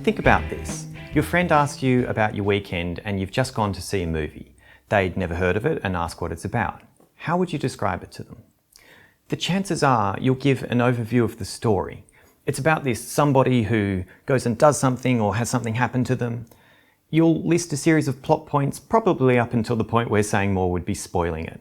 Think about this. Your friend asks you about your weekend and you've just gone to see a movie. They'd never heard of it and ask what it's about. How would you describe it to them? The chances are you'll give an overview of the story. It's about this somebody who goes and does something or has something happen to them. You'll list a series of plot points, probably up until the point where saying more would be spoiling it.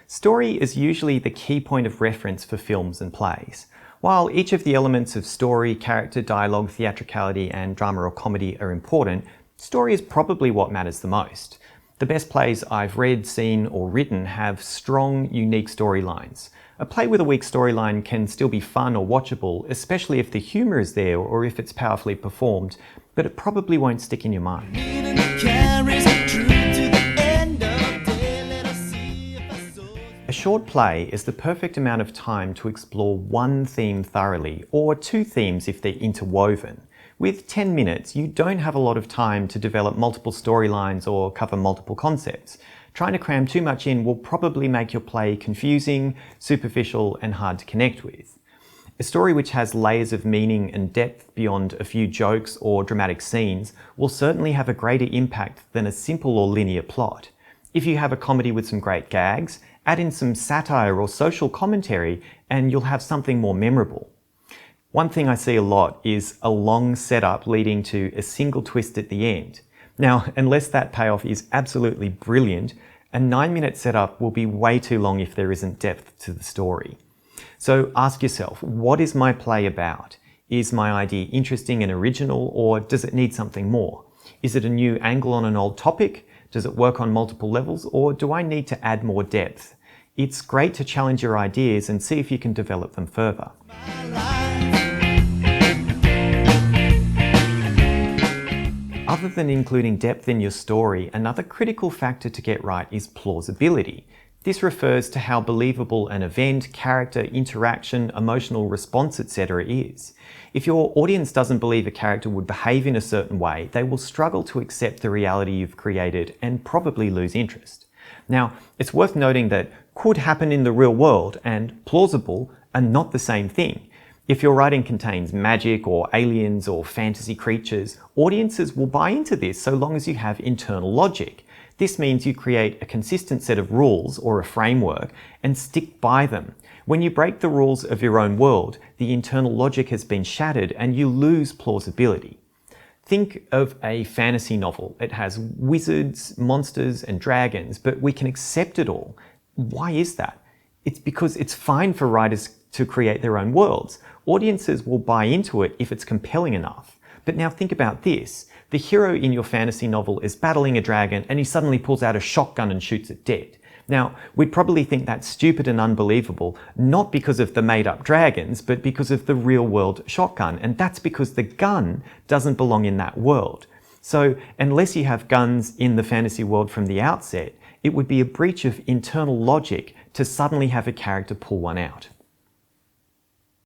Story is usually the key point of reference for films and plays. While each of the elements of story, character, dialogue, theatricality, and drama or comedy are important, story is probably what matters the most. The best plays I've read, seen, or written have strong, unique storylines. A play with a weak storyline can still be fun or watchable, especially if the humour is there or if it's powerfully performed, but it probably won't stick in your mind. A short play is the perfect amount of time to explore one theme thoroughly, or two themes if they're interwoven. With 10 minutes, you don't have a lot of time to develop multiple storylines or cover multiple concepts. Trying to cram too much in will probably make your play confusing, superficial, and hard to connect with. A story which has layers of meaning and depth beyond a few jokes or dramatic scenes will certainly have a greater impact than a simple or linear plot. If you have a comedy with some great gags, add in some satire or social commentary and you'll have something more memorable. One thing I see a lot is a long setup leading to a single twist at the end. Now, unless that payoff is absolutely brilliant, a 9-minute setup will be way too long if there isn't depth to the story. So ask yourself, what is my play about? Is my idea interesting and original, or does it need something more? Is it a new angle on an old topic? Does it work on multiple levels, or do I need to add more depth? It's great to challenge your ideas and see if you can develop them further. Other than including depth in your story, another critical factor to get right is plausibility. This refers to how believable an event, character, interaction, emotional response, etc. is. If your audience doesn't believe a character would behave in a certain way, they will struggle to accept the reality you've created and probably lose interest. Now, it's worth noting that could happen in the real world and plausible are not the same thing. If your writing contains magic or aliens or fantasy creatures, audiences will buy into this so long as you have internal logic. This means you create a consistent set of rules or a framework and stick by them. When you break the rules of your own world, the internal logic has been shattered and you lose plausibility. Think of a fantasy novel. It has wizards, monsters, and dragons, but we can accept it all. Why is that? It's because it's fine for writers to create their own worlds. Audiences will buy into it if it's compelling enough. But now think about this. The hero in your fantasy novel is battling a dragon and he suddenly pulls out a shotgun and shoots it dead. Now, we'd probably think that's stupid and unbelievable, not because of the made-up dragons, but because of the real-world shotgun. And that's because the gun doesn't belong in that world. So, unless you have guns in the fantasy world from the outset, it would be a breach of internal logic to suddenly have a character pull one out.